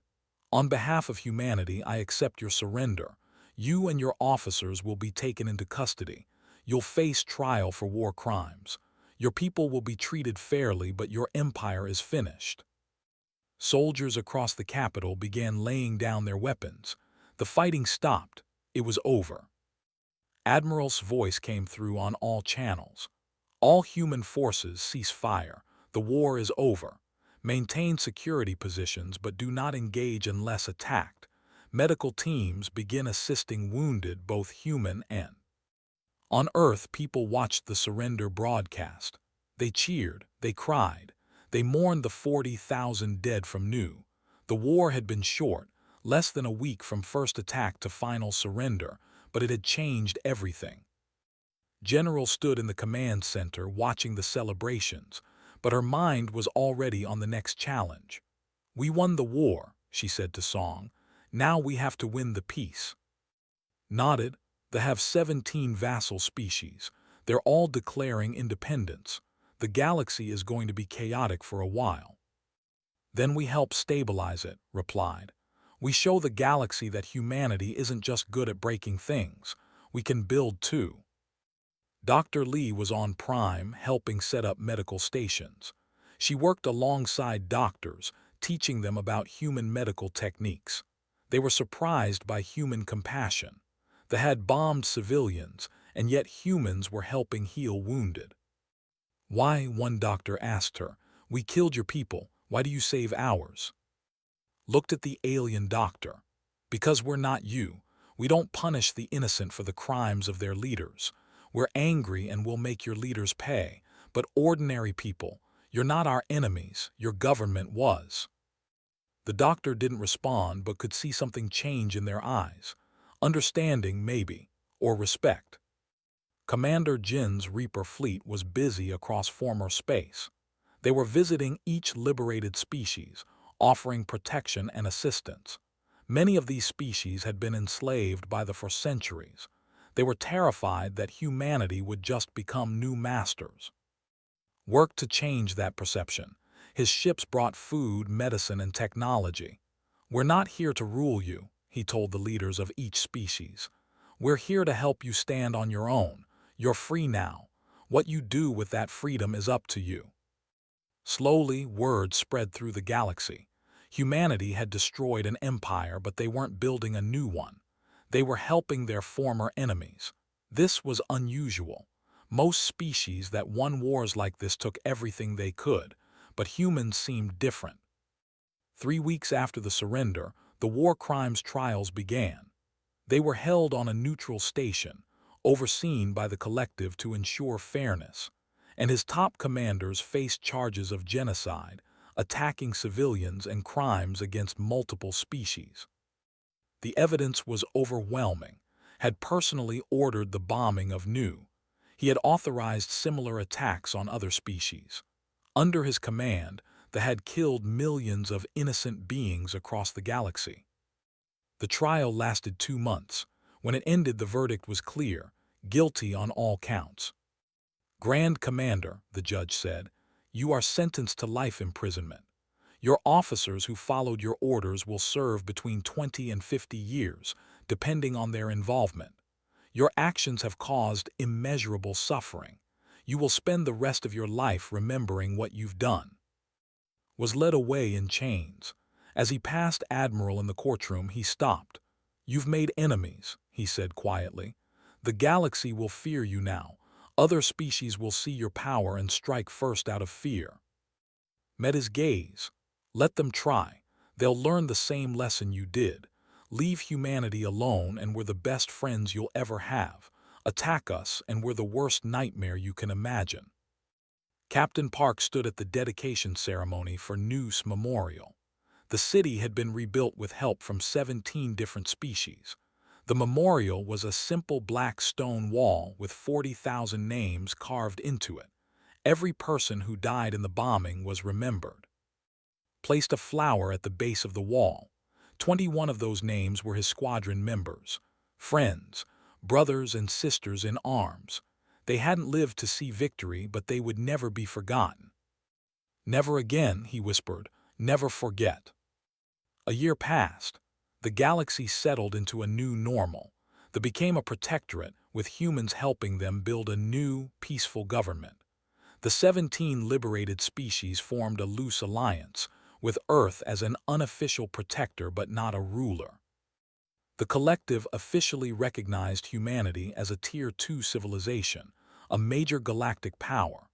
On behalf of humanity, I accept your surrender. You and your officers will be taken into custody. You'll face trial for war crimes. Your people will be treated fairly, but your empire is finished. Soldiers across the capital began laying down their weapons. The fighting stopped. It was over. Admiral's voice came through on all channels. All human forces cease fire. The war is over. Maintain security positions, but do not engage unless attacked. Medical teams begin assisting wounded, both human and. On Earth, people watched the surrender broadcast. They cheered, they cried. They mourned the 40,000 dead from New. The war had been short, less than a week from first attack to final surrender, but it had changed everything. General stood in the command center watching the celebrations, but her mind was already on the next challenge. We won the war, she said to Song. Now we have to win the peace. Nodded. They have 17 vassal species. They're all declaring independence. The galaxy is going to be chaotic for a while. Then we help stabilize it, replied. We show the galaxy that humanity isn't just good at breaking things. We can build too. Dr. Lee was on Prime helping set up medical stations. She worked alongside doctors, teaching them about human medical techniques. They were surprised by human compassion. They had bombed civilians, and yet humans were helping heal wounded. Why, one doctor asked her, we killed your people, why do you save ours? Looked at the alien doctor. Because we're not you. We don't punish the innocent for the crimes of their leaders. We're angry and we'll make your leaders pay. But ordinary people, you're not our enemies, your government was. The doctor didn't respond but could see something change in their eyes. Understanding, maybe, or respect. Commander Jin's Reaper fleet was busy across former space. They were visiting each liberated species, offering protection and assistance. Many of these species had been enslaved by for centuries. They were terrified that humanity would just become new masters. Worked to change that perception. His ships brought food, medicine, and technology. We're not here to rule you, he told the leaders of each species. We're here to help you stand on your own. You're free now. What you do with that freedom is up to you. Slowly, word spread through the galaxy. Humanity had destroyed an empire, but they weren't building a new one. They were helping their former enemies. This was unusual. Most species that won wars like this took everything they could, but humans seemed different. 3 weeks after the surrender, the war crimes trials began. They were held on a neutral station, overseen by the collective to ensure fairness, and his top commanders faced charges of genocide, attacking civilians and crimes against multiple species. The evidence was overwhelming. Had personally ordered the bombing of New. He had authorized similar attacks on other species. Under his command, they had killed millions of innocent beings across the galaxy. The trial lasted 2 months. When it ended, the verdict was clear: guilty on all counts. Grand Commander, the judge said, you are sentenced to life imprisonment. Your officers who followed your orders will serve between 20 and 50 years, depending on their involvement. Your actions have caused immeasurable suffering. You will spend the rest of your life remembering what you've done. Was led away in chains. As he passed Admiral in the courtroom, he stopped. You've made enemies, he said quietly. The galaxy will fear you now. Other species will see your power and strike first out of fear. Met his gaze. Let them try. They'll learn the same lesson you did. Leave humanity alone and we're the best friends you'll ever have. Attack us and we're the worst nightmare you can imagine. Captain Park stood at the dedication ceremony for Noose Memorial. The city had been rebuilt with help from 17 different species. The memorial was a simple black stone wall with 40,000 names carved into it. Every person who died in the bombing was remembered. Placed a flower at the base of the wall. 21 of those names were his squadron members, friends, brothers and sisters in arms. They hadn't lived to see victory, but they would never be forgotten. Never again, he whispered, never forget. A year passed. The galaxy settled into a new normal. They became a protectorate, with humans helping them build a new, peaceful government. The 17 liberated species formed a loose alliance, with Earth as an unofficial protector but not a ruler. The collective officially recognized humanity as a Tier 2 civilization, a major galactic power.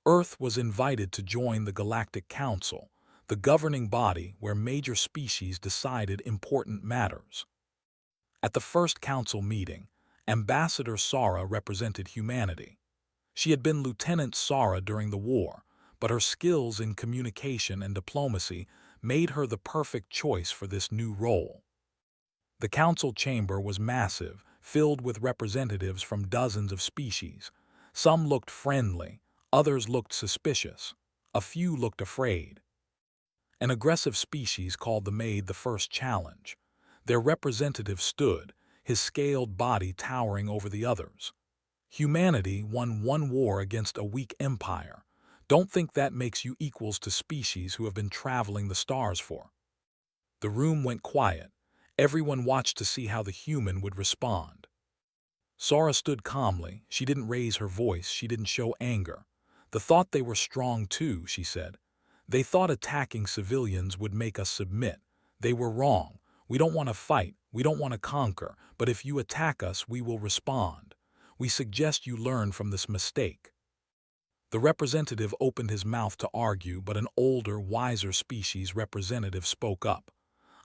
Earth was invited to join the Galactic Council, the governing body where major species decided important matters. At the first council meeting, Ambassador Sara represented humanity. She had been Lieutenant Sara during the war, but her skills in communication and diplomacy made her the perfect choice for this new role. The council chamber was massive, filled with representatives from dozens of species. Some looked friendly, others looked suspicious, a few looked afraid. An aggressive species called the Maid the first challenge. Their representative stood, his scaled body towering over the others. Humanity won one war against a weak empire. Don't think that makes you equals to species who have been traveling the stars for. The room went quiet. Everyone watched to see how the human would respond. Sora stood calmly. She didn't raise her voice. She didn't show anger. The thought they were strong too, she said. They thought attacking civilians would make us submit. They were wrong. We don't want to fight. We don't want to conquer. But if you attack us, we will respond. We suggest you learn from this mistake. The representative opened his mouth to argue, but an older, wiser species representative spoke up.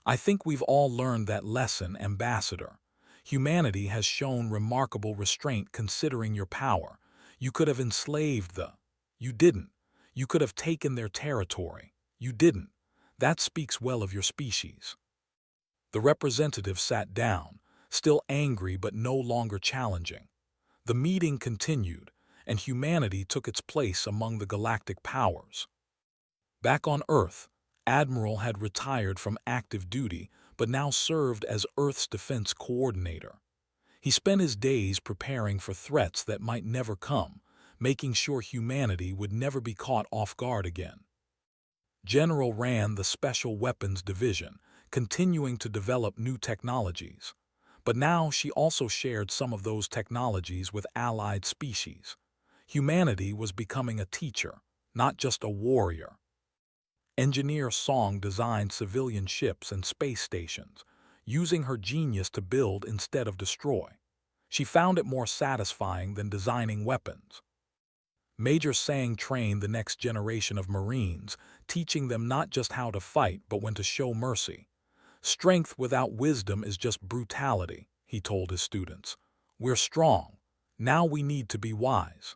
I think we've all learned that lesson, Ambassador. Humanity has shown remarkable restraint considering your power. You could have enslaved the. You didn't. You could have taken their territory. You didn't. That speaks well of your species. The representative sat down, still angry but no longer challenging. The meeting continued, and humanity took its place among the galactic powers. Back on Earth, Admiral had retired from active duty but now served as Earth's defense coordinator. He spent his days preparing for threats that might never come, making sure humanity would never be caught off guard again. General ran the Special Weapons Division, continuing to develop new technologies. But now she also shared some of those technologies with allied species. Humanity was becoming a teacher, not just a warrior. Engineer Song designed civilian ships and space stations, using her genius to build instead of destroy. She found it more satisfying than designing weapons. Major Sang trained the next generation of Marines, teaching them not just how to fight but when to show mercy. Strength without wisdom is just brutality, he told his students. We're strong. Now we need to be wise.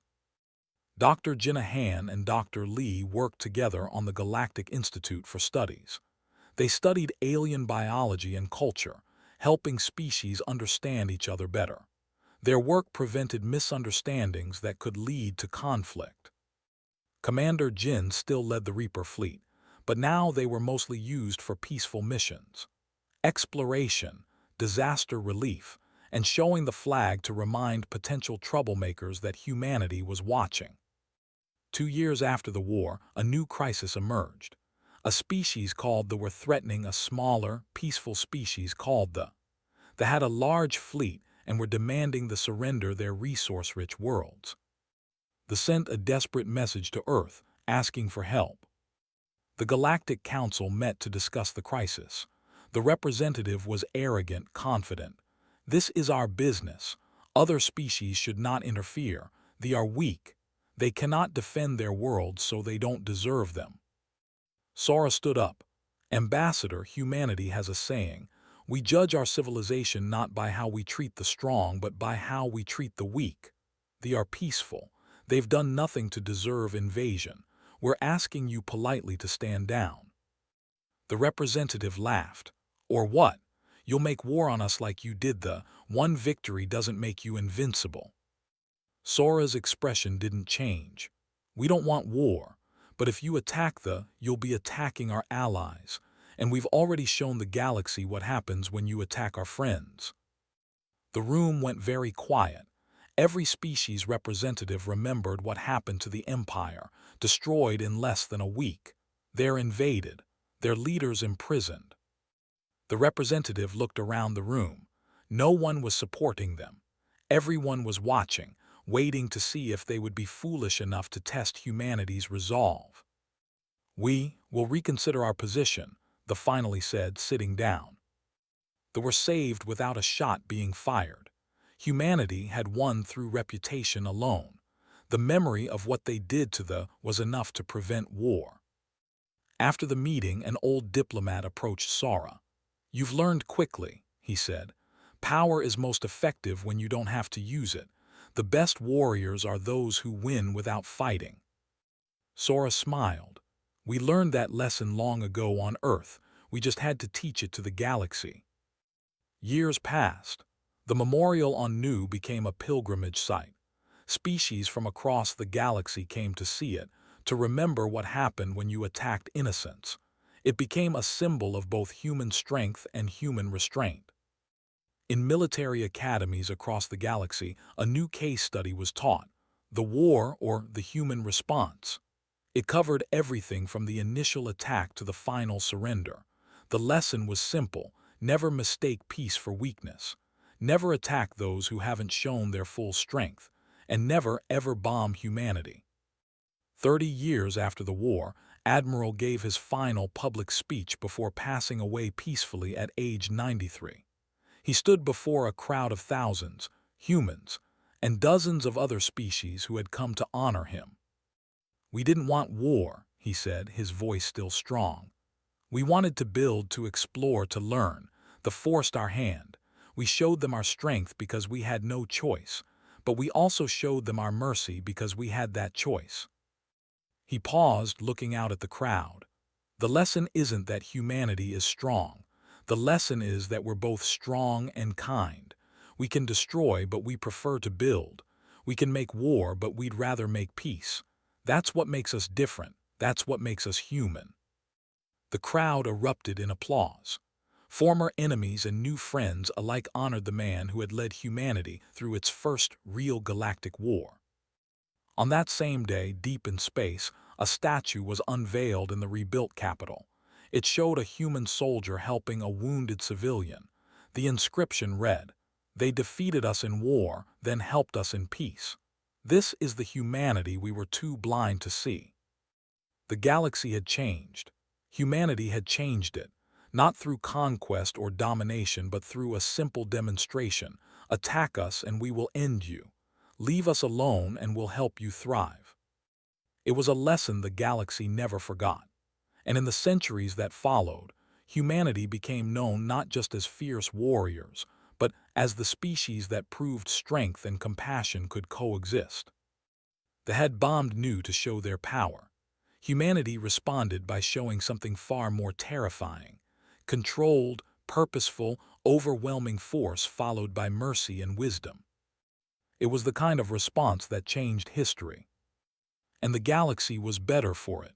Dr. Jinahan and Dr. Lee worked together on the Galactic Institute for Studies. They studied alien biology and culture, helping species understand each other better. Their work prevented misunderstandings that could lead to conflict. Commander Jin still led the Reaper fleet, but now they were mostly used for peaceful missions. Exploration, disaster relief, and showing the flag to remind potential troublemakers that humanity was watching. 2 years after the war, a new crisis emerged. A species called the were threatening a smaller, peaceful species called the. They had a large fleet and were demanding the surrender their resource-rich worlds. They sent a desperate message to Earth, asking for help. The Galactic Council met to discuss the crisis. The representative was arrogant, confident. This is our business. Other species should not interfere. They are weak. They cannot defend their worlds, so they don't deserve them. Sora stood up. Ambassador, humanity has a saying. We judge our civilization not by how we treat the strong, but by how we treat the weak. They are peaceful. They've done nothing to deserve invasion. We're asking you politely to stand down. The representative laughed. Or what? You'll make war on us like you did the. One victory doesn't make you invincible. Sora's expression didn't change. We don't want war, but if you attack you'll be attacking our allies, and we've already shown the galaxy what happens when you attack our friends. The room went very quiet. Every species representative remembered what happened to the Empire, destroyed in less than a week. They're invaded, their leaders imprisoned. The representative looked around the room. No one was supporting them. Everyone was watching, waiting to see if they would be foolish enough to test humanity's resolve. We will reconsider our position, the finally said, sitting down. They were saved without a shot being fired. Humanity had won through reputation alone. The memory of what they did to was enough to prevent war. After the meeting, an old diplomat approached Sora. You've learned quickly, he said. Power is most effective when you don't have to use it. The best warriors are those who win without fighting. Sora smiled. We learned that lesson long ago on Earth. We just had to teach it to the galaxy. Years passed. The memorial on Nu became a pilgrimage site. Species from across the galaxy came to see it, to remember what happened when you attacked innocents. It became a symbol of both human strength and human restraint. In military academies across the galaxy, a new case study was taught, the war or the human response. It covered everything from the initial attack to the final surrender. The lesson was simple: never mistake peace for weakness. Never attack those who haven't shown their full strength, and never ever bomb humanity. 30 years after the war, Admiral gave his final public speech before passing away peacefully at age 93. He stood before a crowd of thousands, humans, and dozens of other species who had come to honor him. "We didn't want war," he said, his voice still strong. "We wanted to build, to explore, to learn. They forced our hand. We showed them our strength because we had no choice, but we also showed them our mercy because we had that choice." He paused, looking out at the crowd. "The lesson isn't that humanity is strong. The lesson is that we're both strong and kind. We can destroy, but we prefer to build. We can make war, but we'd rather make peace. That's what makes us different. That's what makes us human." The crowd erupted in applause. Former enemies and new friends alike honored the man who had led humanity through its first real galactic war. On that same day, deep in space, a statue was unveiled in the rebuilt capital. It showed a human soldier helping a wounded civilian. The inscription read, "They defeated us in war, then helped us in peace. This is the humanity we were too blind to see." The galaxy had changed. Humanity had changed it, not through conquest or domination, but through a simple demonstration: attack us and we will end you. Leave us alone and we'll help you thrive. It was a lesson the galaxy never forgot. And in the centuries that followed, humanity became known not just as fierce warriors, but as the species that proved strength and compassion could coexist. The had bombed knew to show their power. Humanity responded by showing something far more terrifying: controlled, purposeful, overwhelming force followed by mercy and wisdom. It was the kind of response that changed history. And the galaxy was better for it.